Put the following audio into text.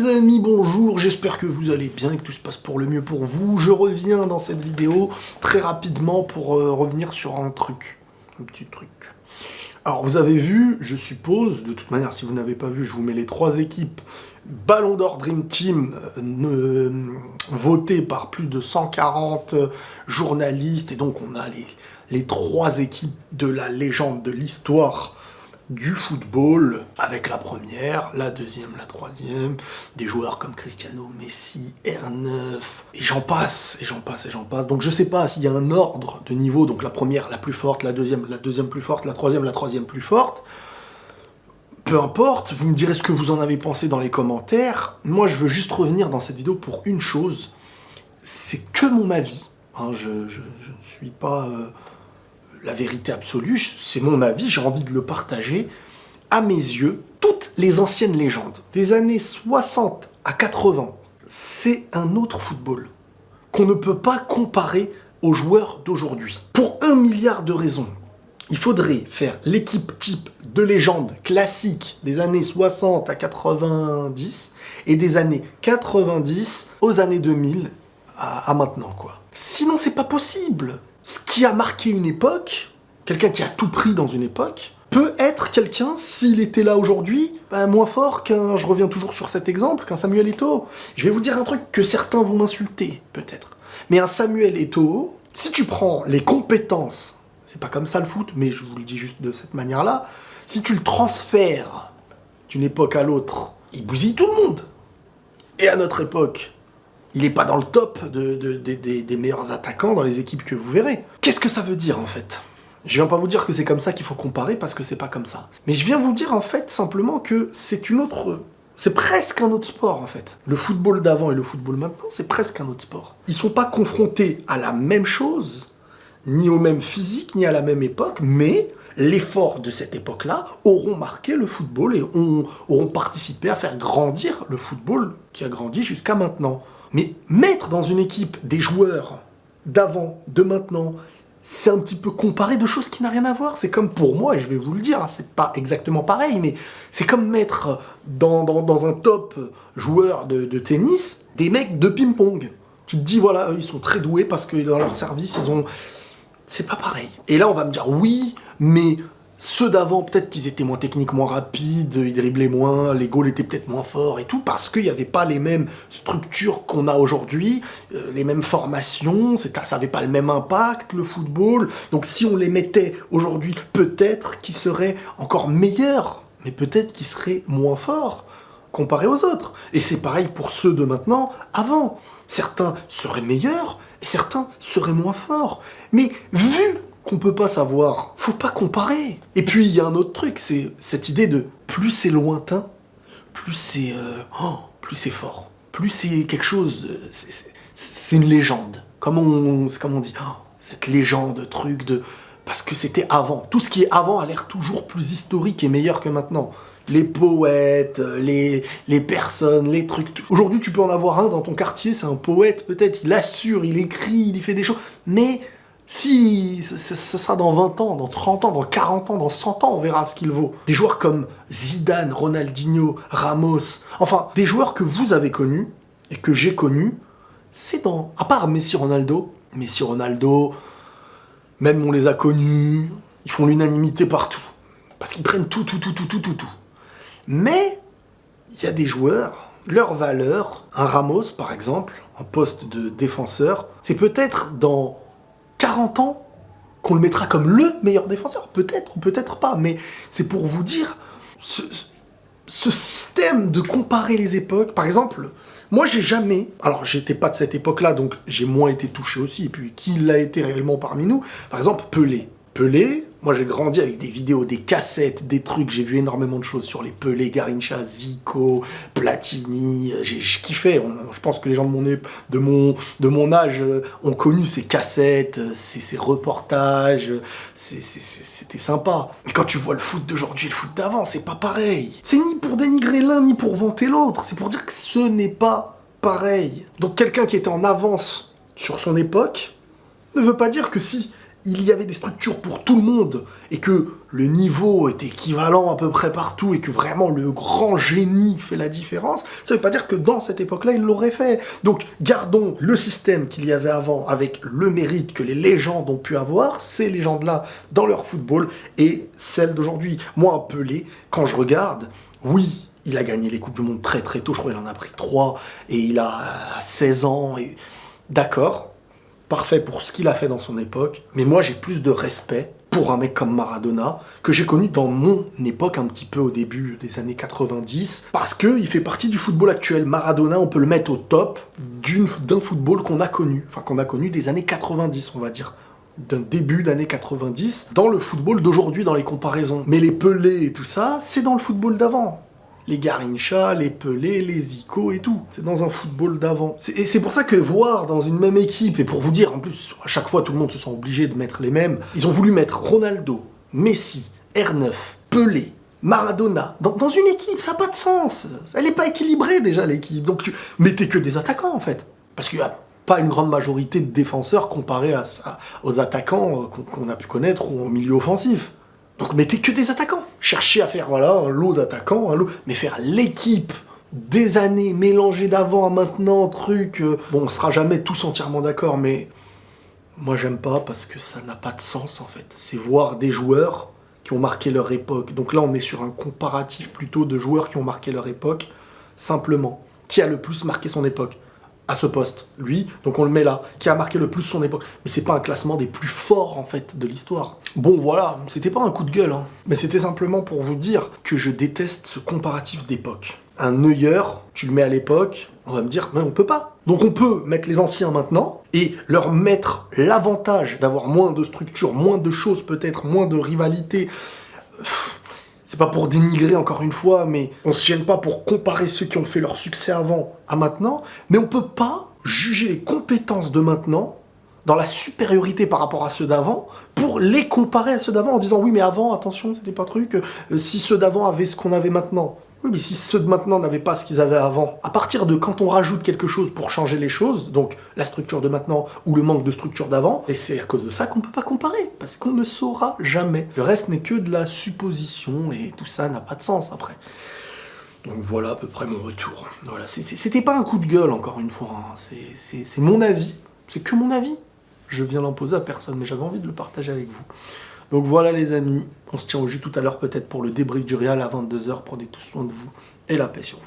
Les amis, bonjour, j'espère que vous allez bien et que tout se passe pour le mieux pour vous. Je reviens dans cette vidéo très rapidement pour revenir sur un petit truc. Alors vous avez vu, je suppose, de toute manière si vous n'avez pas vu, je vous mets les 3 équipes Ballon d'Or Dream Team votées par plus de 140 journalistes, et donc on a les 3 équipes de la légende, de l'histoire du football, avec la première, la deuxième, la troisième, des joueurs comme Cristiano, Messi, R9, et j'en passe, et j'en passe, et j'en passe. Donc je sais pas s'il y a un ordre de niveau, donc la première la plus forte, la deuxième plus forte, la troisième plus forte. Peu importe, vous me direz ce que vous en avez pensé dans les commentaires. Moi je veux juste revenir dans cette vidéo pour une chose, c'est que mon avis. Hein, je ne suis pas... la vérité absolue, c'est mon avis, j'ai envie de le partager. À mes yeux, toutes les anciennes légendes, des années 60 à 80, c'est un autre football qu'on ne peut pas comparer aux joueurs d'aujourd'hui. Pour 1 milliard de raisons. Il faudrait faire l'équipe type de légende classique des années 60 à 90 et des années 90 aux années 2000 à maintenant, quoi. Sinon, c'est pas possible. Ce qui a marqué une époque, quelqu'un qui a tout pris dans une époque, peut être quelqu'un, s'il était là aujourd'hui, moins fort qu'un, je reviens toujours sur cet exemple, qu'un Samuel Eto'o. Je vais vous dire un truc que certains vont m'insulter, peut-être. Mais un Samuel Eto'o, si tu prends les compétences, c'est pas comme ça le foot, mais je vous le dis juste de cette manière-là, si tu le transfères d'une époque à l'autre, il bousille tout le monde. Et à notre époque, il n'est pas dans le top des meilleurs attaquants dans les équipes que vous verrez. Qu'est-ce que ça veut dire, en fait? Je viens pas vous dire que c'est comme ça qu'il faut comparer, parce que c'est pas comme ça. Mais je viens vous dire, en fait, simplement que c'est c'est presque un autre sport, en fait. Le football d'avant et le football maintenant, c'est presque un autre sport. Ils sont pas confrontés à la même chose, ni au même physique, ni à la même époque, mais l'effort de cette époque-là auront marqué le football et auront participé à faire grandir le football qui a grandi jusqu'à maintenant. Mais mettre dans une équipe des joueurs d'avant, de maintenant, c'est un petit peu comparer deux choses qui n'ont rien à voir. C'est comme pour moi, et je vais vous le dire, hein, c'est pas exactement pareil, mais c'est comme mettre dans un top joueur de tennis des mecs de ping-pong. Tu te dis, voilà, eux, ils sont très doués parce que dans leur service, ils ont... C'est pas pareil. Et là, on va me dire, oui, mais... Ceux d'avant, peut-être qu'ils étaient moins techniques, moins rapides, ils driblaient moins, les goals étaient peut-être moins forts et tout, parce qu'il n'y avait pas les mêmes structures qu'on a aujourd'hui, les mêmes formations, ça n'avait pas le même impact, le football. Donc si on les mettait aujourd'hui, peut-être qu'ils seraient encore meilleurs, mais peut-être qu'ils seraient moins forts comparés aux autres. Et c'est pareil pour ceux de maintenant, avant. Certains seraient meilleurs et certains seraient moins forts. Mais vu qu'on peut pas savoir, faut pas comparer. Et puis il y a un autre truc, c'est cette idée de plus c'est lointain, plus c'est fort, plus c'est quelque chose, c'est une légende. C'est comme on dit, cette légende, truc de... Parce que c'était avant. Tout ce qui est avant a l'air toujours plus historique et meilleur que maintenant. Les poètes, les personnes, les trucs... Aujourd'hui, tu peux en avoir un dans ton quartier, c'est un poète, peut-être, il assure, il écrit, il fait des choses, mais... Si ce sera dans 20 ans, dans 30 ans, dans 40 ans, dans 100 ans, on verra ce qu'il vaut. Des joueurs comme Zidane, Ronaldinho, Ramos, enfin, des joueurs que vous avez connus, et que j'ai connus, c'est dans... À part Messi, Ronaldo, même on les a connus, ils font l'unanimité partout. Parce qu'ils prennent tout. Mais, il y a des joueurs, leur valeur, un Ramos par exemple, en poste de défenseur, c'est peut-être dans 40 ans qu'on le mettra comme le meilleur défenseur, peut-être ou peut-être pas, mais c'est pour vous dire ce système de comparer les époques. Par exemple, moi j'ai jamais, alors j'étais pas de cette époque-là, donc j'ai moins été touché aussi, et puis qui l'a été réellement parmi nous, par exemple Pelé, moi j'ai grandi avec des vidéos, des cassettes, des trucs, j'ai vu énormément de choses sur les Pelé, Garrincha, Zico, Platini, je kiffais, je pense que les gens de mon âge ont connu ces cassettes, ces reportages, c'était sympa. Mais quand tu vois le foot d'aujourd'hui et le foot d'avant, c'est pas pareil. C'est ni pour dénigrer l'un, ni pour vanter l'autre, c'est pour dire que ce n'est pas pareil. Donc quelqu'un qui était en avance sur son époque ne veut pas dire que si il y avait des structures pour tout le monde, et que le niveau était équivalent à peu près partout, et que vraiment le grand génie fait la différence, ça veut pas dire que dans cette époque-là, il l'aurait fait. Donc, gardons le système qu'il y avait avant, avec le mérite que les légendes ont pu avoir, ces légendes-là, dans leur football, et celles d'aujourd'hui. Moi, un Pelé, quand je regarde, oui, il a gagné les Coupes du Monde très très tôt, je crois qu'il en a pris 3, et il a 16 ans, et... d'accord, parfait pour ce qu'il a fait dans son époque, mais moi j'ai plus de respect pour un mec comme Maradona, que j'ai connu dans mon époque, un petit peu au début des années 90, parce qu'il fait partie du football actuel. Maradona, on peut le mettre au top d'un football qu'on a connu, enfin qu'on a connu des années 90, on va dire, d'un début d'années 90, dans le football d'aujourd'hui, dans les comparaisons. Mais les Pelé et tout ça, c'est dans le football d'avant. Les Garrincha, les Pelé, les Zico et tout. C'est dans un football d'avant. Et c'est pour ça que voir dans une même équipe, et pour vous dire, en plus, à chaque fois, tout le monde se sent obligé de mettre les mêmes, ils ont voulu mettre Ronaldo, Messi, R9, Pelé, Maradona, dans une équipe, ça n'a pas de sens. Elle n'est pas équilibrée, déjà, l'équipe. Donc, tu mettez que des attaquants, en fait. Parce qu'il n'y a pas une grande majorité de défenseurs comparés aux attaquants qu'on a pu connaître ou au milieu offensif. Donc mettez que des attaquants. Cherchez à faire voilà, un lot d'attaquants, mais faire l'équipe des années mélangées d'avant à maintenant, Bon, on sera jamais tous entièrement d'accord, mais moi j'aime pas parce que ça n'a pas de sens en fait. C'est voir des joueurs qui ont marqué leur époque. Donc là on est sur un comparatif plutôt de joueurs qui ont marqué leur époque, simplement. Qui a le plus marqué son époque ? À ce poste, lui, donc on le met là, qui a marqué le plus son époque. Mais c'est pas un classement des plus forts, en fait, de l'histoire. Bon, voilà, c'était pas un coup de gueule, hein. Mais c'était simplement pour vous dire que je déteste ce comparatif d'époque. Un Neuer, tu le mets à l'époque, on va me dire, mais on peut pas. Donc on peut mettre les anciens maintenant, et leur mettre l'avantage d'avoir moins de structure, moins de choses peut-être, moins de rivalité. C'est pas pour dénigrer encore une fois, mais on se gêne pas pour comparer ceux qui ont fait leur succès avant à maintenant, mais on peut pas juger les compétences de maintenant dans la supériorité par rapport à ceux d'avant pour les comparer à ceux d'avant en disant oui mais avant, attention, c'était pas si ceux d'avant avaient ce qu'on avait maintenant. Oui, mais si ceux de maintenant n'avaient pas ce qu'ils avaient avant, à partir de quand on rajoute quelque chose pour changer les choses, donc la structure de maintenant ou le manque de structure d'avant, et c'est à cause de ça qu'on ne peut pas comparer, parce qu'on ne saura jamais. Le reste n'est que de la supposition, et tout ça n'a pas de sens après. Donc voilà à peu près mon retour. Voilà, c'était pas un coup de gueule, encore une fois, hein. C'est mon avis, c'est que mon avis. Je viens l'imposer à personne, mais j'avais envie de le partager avec vous. Donc voilà les amis, on se tient au jus tout à l'heure peut-être pour le débrief du Real à 22 h. Prenez tous soin de vous et la paix sur vous.